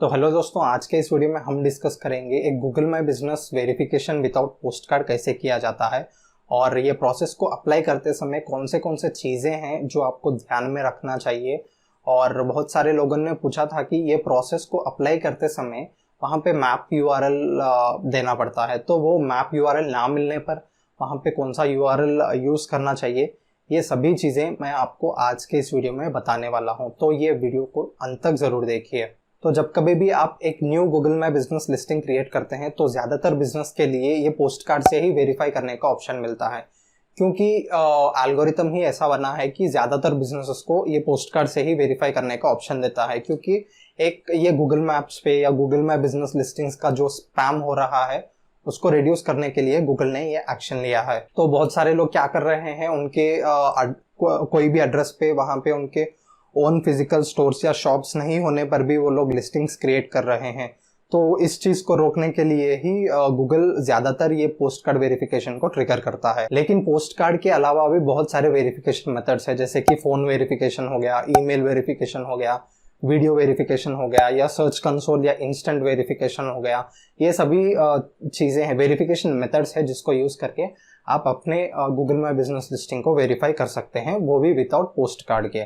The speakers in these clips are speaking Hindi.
तो हेलो दोस्तों, आज के इस वीडियो में हम डिस्कस करेंगे एक Google my business verification without post card कैसे किया जाता है और ये प्रोसेस को अप्लाई करते समय कौन से चीज़ें हैं जो आपको ध्यान में रखना चाहिए। और बहुत सारे लोगों ने पूछा था कि ये प्रोसेस को अप्लाई करते समय वहाँ पे मैप यूआरएल देना पड़ता है, तो वो मैप यूआरएल ना मिलने पर वहाँ पे कौन सा यूआरएल यूज़ करना चाहिए, ये सभी चीज़ें मैं आपको आज के इस वीडियो में बताने वाला हूँ। तो ये वीडियो को अंत तक ज़रूर देखिए। तो जब कभी भी आप एक new Google my business listing create करते हैं तो ज़्यादातर बिजनेस के लिए ये पोस्ट कार्ड से ही वेरीफाई करने का ऑप्शन मिलता है, क्योंकि एल्गोरिथम ही ऐसा बना है कि ज़्यादातर बिजनेसेस को ये पोस्ट कार्ड से ही वेरीफाई करने का ऑप्शन देता है। क्योंकि एक ये गूगल मैप्स पे या गूगल माई बिजनेस लिस्टिंग्स का जो स्पैम हो रहा है उसको रिड्यूस करने के लिए गूगल ने ये एक्शन लिया है। तो बहुत सारे लोग क्या कर रहे हैं, उनके कोई भी एड्रेस पे वहाँ पे उनके ओन फिजिकल स्टोर्स या शॉप्स नहीं होने पर भी वो लोग लिस्टिंग्स क्रिएट कर रहे हैं। तो इस चीज़ को रोकने के लिए ही गूगल ज़्यादातर ये पोस्ट कार्ड वेरिफिकेशन को ट्रिगर करता है। लेकिन पोस्ट कार्ड के अलावा भी बहुत सारे वेरिफिकेशन मेथड्स है, जैसे कि फ़ोन वेरिफिकेशन हो गया, ईमेल वेरिफिकेशन हो गया, वीडियो वेरिफिकेशन हो गया, या सर्च कंसोल या इंस्टेंट वेरिफिकेशन हो गया। ये सभी चीज़ें हैं, वेरिफिकेशन मेथड्स है जिसको यूज़ करके आप अपने गूगल माई बिजनेस लिस्टिंग को वेरीफाई कर सकते हैं, वो भी विदाउट पोस्ट कार्ड के।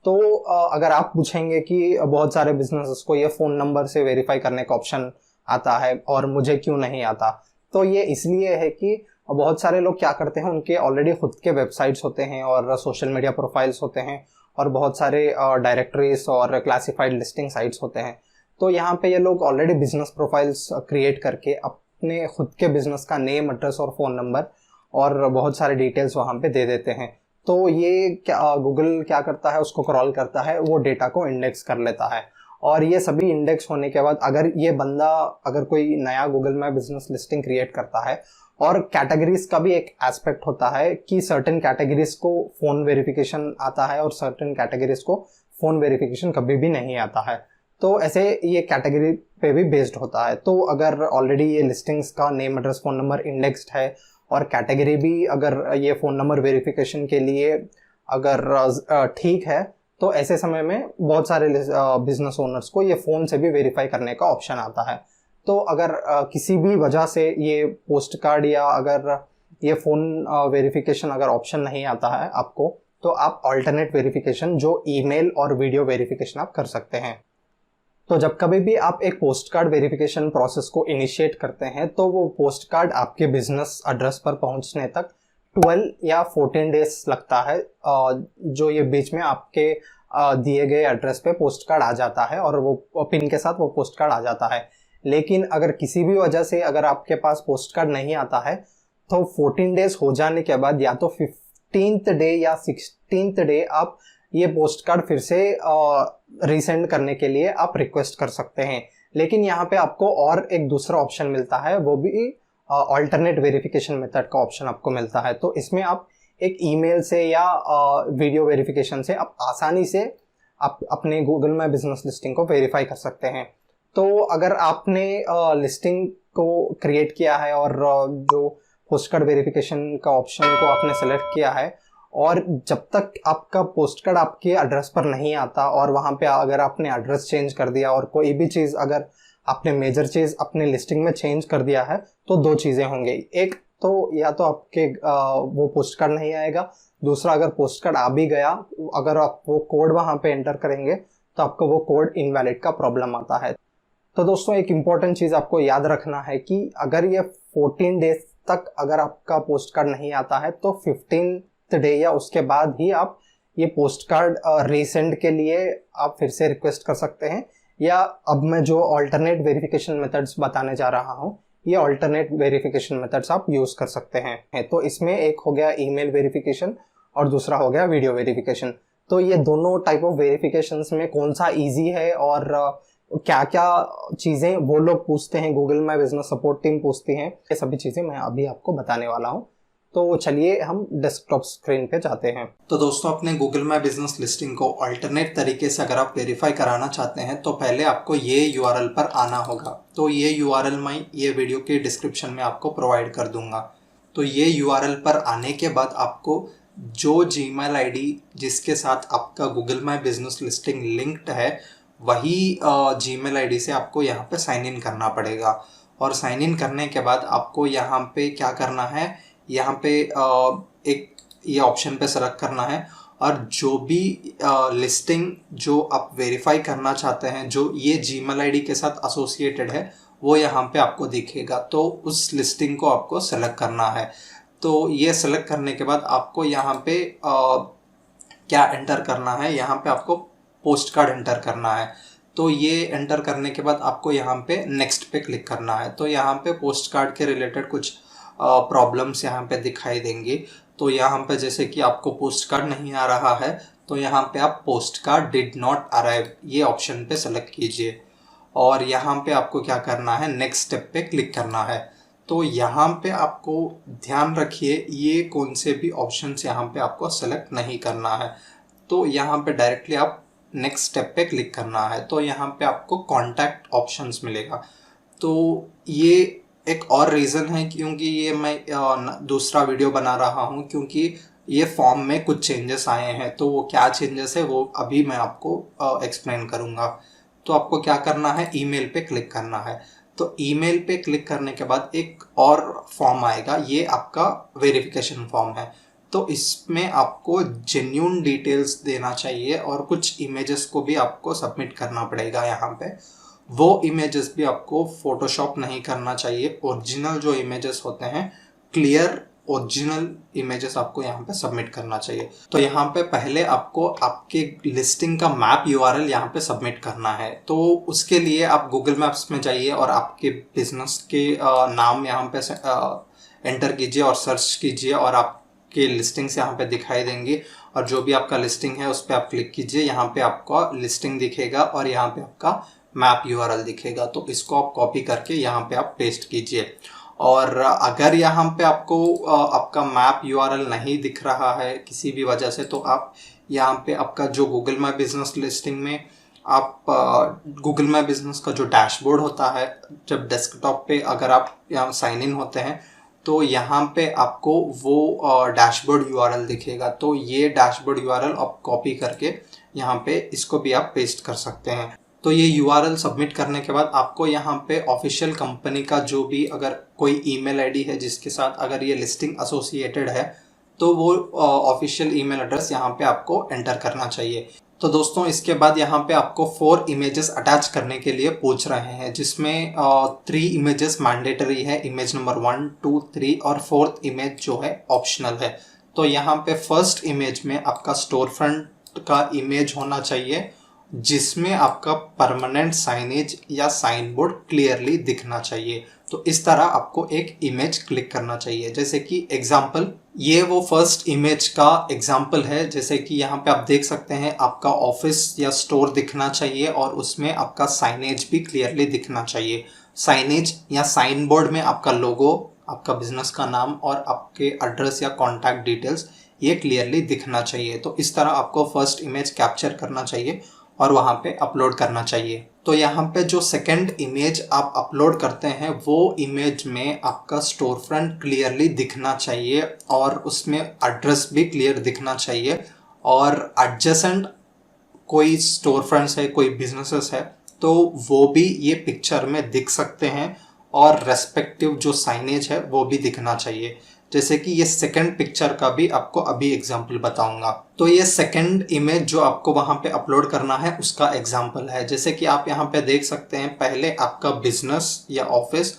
तो अगर आप पूछेंगे कि बहुत सारे बिजनेसेस को ये फ़ोन नंबर से वेरीफाई करने का ऑप्शन आता है और मुझे क्यों नहीं आता, तो ये इसलिए है कि बहुत सारे लोग क्या करते हैं, उनके ऑलरेडी खुद के वेबसाइट्स होते हैं और सोशल मीडिया प्रोफाइल्स होते हैं और बहुत सारे डायरेक्टरीज और क्लासिफाइड लिस्टिंग साइट्स होते हैं। तो यहाँ पे ये लोग ऑलरेडी बिजनेस प्रोफाइल्स क्रिएट करके अपने खुद के बिजनेस का नेम, एड्रेस और फ़ोन नंबर और बहुत सारे डिटेल्स वहाँ पे दे देते हैं। तो ये क्या गूगल क्या करता है, उसको क्रॉल करता है, वो डेटा को इंडेक्स कर लेता है। और ये सभी इंडेक्स होने के बाद अगर कोई नया Google my business listing create करता है, और कैटेगरीज का भी एक एस्पेक्ट होता है कि सर्टेन कैटेगरीज को फ़ोन वेरिफिकेशन आता है और सर्टेन कैटेगरीज को फ़ोन वेरिफिकेशन कभी भी नहीं आता है। तो ऐसे ये कैटेगरी पे भी बेस्ड होता है। तो अगर ऑलरेडी ये लिस्टिंग्स का name, address, phone number indexed है और कैटेगरी भी अगर ये फ़ोन नंबर वेरिफिकेशन के लिए अगर ठीक है, तो ऐसे समय में बहुत सारे बिजनेस ओनर्स को ये फ़ोन से भी वेरीफाई करने का ऑप्शन आता है। तो अगर किसी भी वजह से ये पोस्ट कार्ड या अगर ये फ़ोन वेरिफिकेशन अगर ऑप्शन नहीं आता है आपको, तो आप अल्टरनेट वेरिफिकेशन जो ईमेल और वीडियो वेरिफिकेशन आप कर सकते हैं। तो जब कभी भी आप एक पोस्ट कार्ड वेरिफिकेशन प्रोसेस को इनिशिएट करते हैं तो वो पोस्ट कार्ड आपके बिजनेस एड्रेस पर पहुंचने तक 12 या 14 डेज लगता है, जो ये बीच में आपके दिए गए एड्रेस पे पोस्ट कार्ड आ जाता है और वो पिन के साथ वो पोस्ट कार्ड आ जाता है। लेकिन अगर किसी भी वजह से अगर आपके पास पोस्ट कार्ड नहीं आता है तो 14 डेज हो जाने के बाद या तो 15th डे या 16th डे आप ये पोस्ट कार्ड फिर से रीसेंड करने के लिए आप रिक्वेस्ट कर सकते हैं। लेकिन यहाँ पे आपको और एक दूसरा ऑप्शन मिलता है, वो भी अल्टरनेट वेरिफिकेशन मेथड का ऑप्शन आपको मिलता है। तो इसमें आप एक ईमेल से या वीडियो वेरिफिकेशन से आप आसानी से आप अपने गूगल माई बिजनेस लिस्टिंग को वेरीफाई कर सकते हैं। तो अगर आपने लिस्टिंग को क्रिएट किया है और जो पोस्ट कार्ड वेरिफिकेशन का ऑप्शन को आपने सेलेक्ट किया है, और जब तक आपका पोस्ट कार्ड आपके एड्रेस पर नहीं आता और वहाँ पे अगर आपने एड्रेस चेंज कर दिया और कोई भी चीज़ अगर आपने मेजर चीज़ अपने लिस्टिंग में चेंज कर दिया है, तो दो चीज़ें होंगी। एक तो या तो आपके वो पोस्ट कार्ड नहीं आएगा, दूसरा अगर पोस्ट कार्ड आ भी गया, अगर आप वो कोड वहाँ पे एंटर करेंगे तो आपको वो कोड इनवैलिड का प्रॉब्लम आता है। तो दोस्तों, एक इम्पॉर्टेंट चीज़ आपको याद रखना है कि अगर ये 14 डेज तक अगर आपका पोस्ट कार्ड नहीं आता है तो 15th डे या उसके बाद ही आप ये पोस्ट कार्ड रीसेंड के लिए आप फिर से रिक्वेस्ट कर सकते हैं। या अब मैं जो अल्टरनेट वेरिफिकेशन मेथड्स बताने जा रहा हूँ, ये अल्टरनेट वेरिफिकेशन मेथड्स आप यूज़ कर सकते हैं। तो इसमें एक हो गया ईमेल वेरिफिकेशन और दूसरा हो गया वीडियो वेरिफिकेशन। तो ये दोनों टाइप ऑफ वेरिफिकेशंस में कौन सा ईजी है और क्या क्या चीज़ें वो लोग पूछते हैं, Google my business support team पूछती हैं, ये सभी चीज़ें मैं अभी आपको बताने वाला हूँ। तो चलिए हम डेस्कटॉप स्क्रीन पे जाते हैं। तो दोस्तों, अपने गूगल माई बिजनेस लिस्टिंग को अल्टरनेट तरीके से अगर आप वेरीफाई कराना चाहते हैं तो पहले आपको ये यूआरएल पर आना होगा। तो ये यूआरएल मैं ये वीडियो के डिस्क्रिप्शन में आपको प्रोवाइड कर दूंगा। तो ये यूआरएल पर आने के बाद आपको जो जीमेल आईडी जिसके साथ आपका Google my business listing linked है वही जीमेल आईडी से आपको यहाँ पे साइन इन करना पड़ेगा। और साइन इन करने के बाद आपको यहाँ पे क्या करना है, यहाँ पे एक ये ऑप्शन पे सेलेक्ट करना है और जो भी लिस्टिंग जो आप वेरीफाई करना चाहते हैं जो ये जीमेल आईडी के साथ एसोसिएटेड है वो यहाँ पे आपको दिखेगा। तो उस लिस्टिंग को आपको सेलेक्ट करना है। तो ये सेलेक्ट करने के बाद आपको यहाँ पे क्या एंटर करना है, यहाँ पे आपको पोस्ट कार्ड एंटर करना है। तो ये एंटर करने के बाद आपको यहाँ पे नेक्स्ट पे क्लिक करना है। तो यहाँ पे पोस्ट कार्ड के रिलेटेड कुछ प्रॉब्लम्स यहाँ पे दिखाई देंगी। तो यहाँ पे जैसे कि आपको पोस्ट कार्ड नहीं आ रहा है तो यहाँ पे आप post card did not arrive ये ऑप्शन पे सेलेक्ट कीजिए और यहाँ पे आपको क्या करना है, नेक्स्ट स्टेप पे क्लिक करना है। तो यहाँ पे आपको ध्यान रखिए ये कौन से भी ऑप्शंस यहाँ पे आपको सेलेक्ट नहीं करना है। तो यहाँ पे डायरेक्टली आप नेक्स्ट स्टेप पे क्लिक करना है। तो यहाँ पे आपको कॉन्टैक्ट ऑप्शंस मिलेगा। तो ये एक और रीज़न है क्योंकि ये मैं दूसरा वीडियो बना रहा हूँ क्योंकि ये फॉर्म में कुछ चेंजेस आए हैं। तो वो क्या चेंजेस है वो अभी मैं आपको एक्सप्लेन करूँगा। तो आपको क्या करना है, ईमेल पे क्लिक करना है। तो ईमेल पे क्लिक करने के बाद एक और फॉर्म आएगा, ये आपका वेरिफिकेशन फॉर्म है। तो इसमें आपको जेन्युइन डिटेल्स देना चाहिए और कुछ इमेजेस को भी आपको सबमिट करना पड़ेगा। यहाँ पे वो इमेजेस भी आपको फोटोशॉप नहीं करना चाहिए, ओरिजिनल जो इमेजेस होते हैं क्लियर ओरिजिनल इमेजेस आपको यहाँ पे सबमिट करना चाहिए। तो यहाँ पे पहले आपको आपके लिस्टिंग का मैप यूआरएल यहाँ पे सबमिट करना है। तो उसके लिए आप गूगल मैप्स में जाइए और आपके बिजनेस के नाम यहाँ पे एंटर कीजिए और सर्च कीजिए और आपके लिस्टिंग्स यहाँ पे दिखाई देंगी और जो भी आपका लिस्टिंग है उस पर आप क्लिक कीजिए। यहाँ पे आपका लिस्टिंग दिखेगा और यहाँ पे आपका मैप यूआरएल दिखेगा। तो इसको आप कॉपी करके यहाँ पे आप पेस्ट कीजिए। और अगर यहाँ पे आपको आपका मैप यूआरएल नहीं दिख रहा है किसी भी वजह से, तो आप यहाँ पे आपका जो गूगल माई बिजनेस लिस्टिंग में आप गूगल माई बिजनेस का जो डैशबोर्ड होता है, जब डेस्कटॉप पे अगर आप यहाँ साइन इन होते हैं तो यहाँ पे आपको वो डैशबोर्ड यूआरएल दिखेगा। तो ये डैशबोर्ड यूआरएल आप कॉपी करके यहाँ पे इसको भी आप पेस्ट कर सकते हैं। तो ये यूआरएल सबमिट करने के बाद आपको यहाँ पे ऑफिशियल कंपनी का जो भी अगर कोई ईमेल आईडी है जिसके साथ अगर ये लिस्टिंग एसोसिएटेड है तो वो ऑफिशियल ईमेल एड्रेस यहाँ पे आपको एंटर करना चाहिए। तो दोस्तों इसके बाद यहाँ पे आपको 4 इमेजेस अटैच करने के लिए पूछ रहे हैं जिसमें 3 इमेजेस मैंडेटरी है, इमेज नंबर 1, 2, 3 और 4th इमेज जो है ऑप्शनल है। तो यहाँ पे फर्स्ट इमेज में आपका स्टोर फ्रंट का इमेज होना चाहिए जिसमें आपका परमानेंट साइनेज या साइन बोर्ड क्लियरली दिखना चाहिए। तो इस तरह आपको एक इमेज क्लिक करना चाहिए। जैसे कि एग्जांपल, ये वो फर्स्ट इमेज का एग्जांपल है। जैसे कि यहाँ पे आप देख सकते हैं आपका ऑफिस या स्टोर दिखना चाहिए और उसमें आपका साइनेज भी क्लियरली दिखना चाहिए। साइनेज या साइन बोर्ड में आपका लोगो, आपका बिजनेस का नाम और आपके एड्रेस या कॉन्टैक्ट डिटेल्स ये क्लियरली दिखना चाहिए। तो इस तरह आपको फर्स्ट इमेज कैप्चर करना चाहिए और वहाँ पे अपलोड करना चाहिए। तो यहाँ पे जो सेकंड इमेज आप अपलोड करते हैं वो इमेज में आपका स्टोर फ्रंट क्लियरली दिखना चाहिए और उसमें एड्रेस भी क्लियर दिखना चाहिए और एडजेसेंट कोई स्टोर फ्रंट्स है, कोई बिजनेसेस है तो वो भी ये पिक्चर में दिख सकते हैं और रेस्पेक्टिव जो साइनेज है वो भी दिखना चाहिए। जैसे कि ये सेकंड पिक्चर का भी आपको अभी एग्जांपल बताऊंगा। तो ये सेकंड इमेज जो आपको वहां पे अपलोड करना है उसका एग्जांपल है। जैसे कि आप यहाँ पे देख सकते हैं पहले आपका बिजनेस या ऑफिस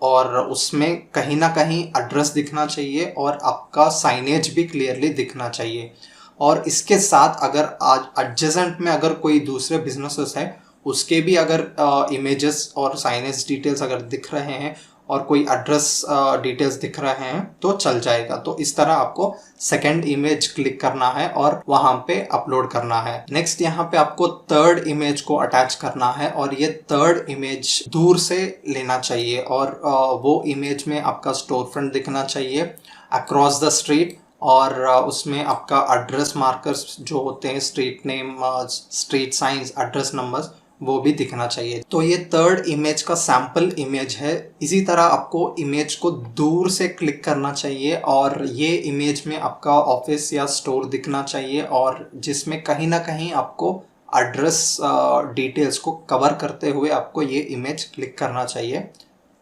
और उसमें कहीं ना कहीं एड्रेस दिखना चाहिए और आपका साइनेज भी क्लियरली दिखना चाहिए। और इसके साथ अगर आज एडजेसेंट में अगर कोई दूसरे बिजनेसेस है उसके भी अगर इमेजेस और साइनेज डिटेल्स अगर दिख रहे हैं और कोई एड्रेस डिटेल्स दिख रहे हैं तो चल जाएगा। तो इस तरह आपको सेकंड इमेज क्लिक करना है और वहां पे अपलोड करना है। नेक्स्ट यहाँ पे आपको थर्ड इमेज को अटैच करना है और ये थर्ड इमेज दूर से लेना चाहिए और वो इमेज में आपका स्टोर फ्रंट दिखना चाहिए अक्रॉस द स्ट्रीट और उसमें आपका एड्रेस मार्कर्स जो होते हैं, street name, street science, address numbers, वो भी दिखना चाहिए। तो ये थर्ड इमेज का सैंपल इमेज है। इसी तरह आपको इमेज को दूर से क्लिक करना चाहिए और ये इमेज में आपका ऑफिस या स्टोर दिखना चाहिए और जिसमें कहीं ना कहीं आपको एड्रेस डिटेल्स को कवर करते हुए आपको ये इमेज क्लिक करना चाहिए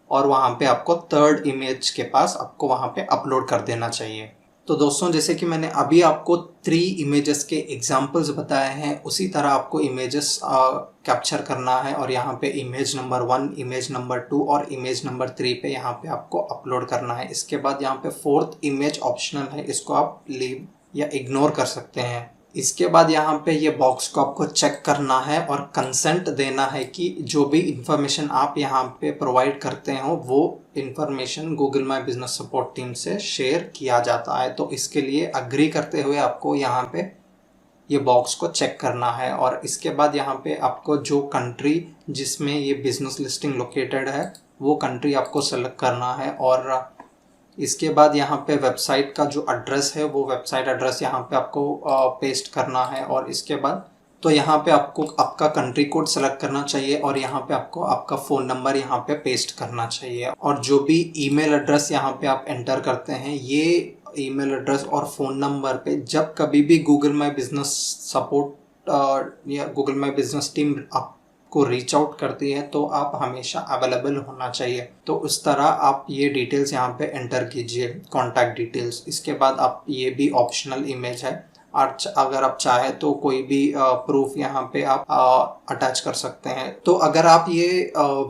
और वहाँ पे आपको थर्ड इमेज के पास आपको वहाँ पे अपलोड कर देना चाहिए। तो दोस्तों, जैसे कि मैंने अभी आपको 3 इमेजेस के एग्जांपल्स बताए हैं, उसी तरह आपको इमेजेस कैप्चर करना है और यहाँ पे इमेज नंबर 1, इमेज नंबर 2 और इमेज नंबर 3 पे यहाँ पे आपको अपलोड करना है। इसके बाद यहाँ पे 4th इमेज ऑप्शनल है, इसको आप लीव या इग्नोर कर सकते हैं। इसके बाद यहाँ पे ये बॉक्स को आपको चेक करना है और कंसेंट देना है कि जो भी इंफॉर्मेशन आप यहाँ पे प्रोवाइड करते हो वो information Google my business support team से शेयर किया जाता है। तो इसके लिए अग्री करते हुए आपको यहाँ पे ये बॉक्स को चेक करना है और इसके बाद यहाँ पे आपको जो कंट्री जिसमें ये बिजनेस लिस्टिंग लोकेटेड है वो कंट्री आपको सेलेक्ट करना है और इसके बाद यहाँ पे वेबसाइट का जो एड्रेस है वो वेबसाइट एड्रेस यहाँ पे आपको पेस्ट करना है और इसके बाद तो यहाँ पे आपको आपका कंट्री कोड सेलेक्ट करना चाहिए और यहाँ पे आपको आपका फ़ोन नंबर यहाँ पे पेस्ट करना चाहिए और जो भी ईमेल एड्रेस यहाँ पे आप एंटर करते हैं ये ईमेल एड्रेस और फ़ोन नंबर पे जब कभी भी गूगल माई बिजनेस सपोर्ट या गूगल माई बिजनेस टीम को रीच आउट करती है तो आप हमेशा अवेलेबल होना चाहिए। तो उस तरह आप ये डिटेल्स यहाँ पे एंटर कीजिए, कॉन्टैक्ट डिटेल्स। इसके बाद आप ये भी ऑप्शनल इमेज है, अगर आप चाहे तो कोई भी प्रूफ यहाँ पे आप अटैच कर सकते हैं। तो अगर आप ये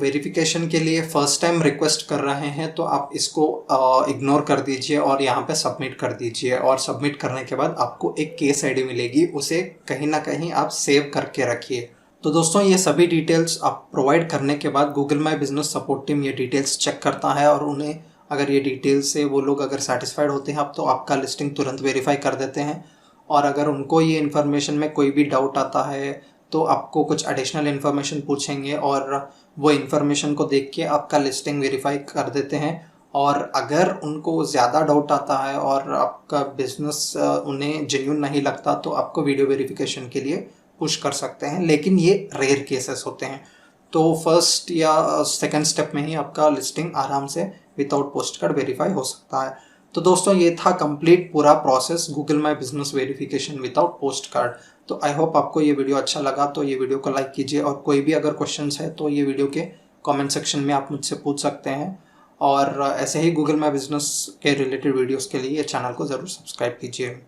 वेरिफिकेशन के लिए फर्स्ट टाइम रिक्वेस्ट कर रहे हैं तो आप इसको इग्नोर कर दीजिए और यहाँ पे सबमिट कर दीजिए और सबमिट करने के बाद आपको एक केस आईडी मिलेगी, उसे कहीं ना कहीं आप सेव करके रखिए। तो दोस्तों, ये सभी डिटेल्स आप प्रोवाइड करने के बाद Google my business support team ये डिटेल्स चेक करता है और उन्हें अगर ये डिटेल्स से वो लोग अगर सेटिस्फाइड होते हैं तो आपका लिस्टिंग तुरंत वेरीफाई कर देते हैं और अगर उनको ये इन्फॉर्मेशन में कोई भी डाउट आता है तो आपको कुछ एडिशनल इन्फॉर्मेशन पूछेंगे और वो इन्फॉर्मेशन को देख के आपका लिस्टिंग वेरीफाई कर देते हैं। और अगर उनको ज़्यादा डाउट आता है और आपका बिजनेस उन्हें जेन्युइन नहीं लगता तो आपको वीडियो वेरिफिकेशन के लिए पुश कर सकते हैं, लेकिन ये रेयर केसेस होते हैं। तो फर्स्ट या सेकंड स्टेप में ही आपका लिस्टिंग आराम से विदाउट पोस्ट कार्ड वेरीफाई हो सकता है। तो दोस्तों, ये था कंप्लीट पूरा process Google my business verification without post card. तो आई होप आपको ये वीडियो अच्छा लगा, तो ये वीडियो को लाइक कीजिए और कोई भी अगर क्वेश्चंस है तो ये वीडियो के कमेंट सेक्शन में आप मुझसे पूछ सकते हैं और ऐसे ही गूगल माई बिजनेस के रिलेटेड वीडियोज़ के लिए चैनल को ज़रूर सब्सक्राइब कीजिए।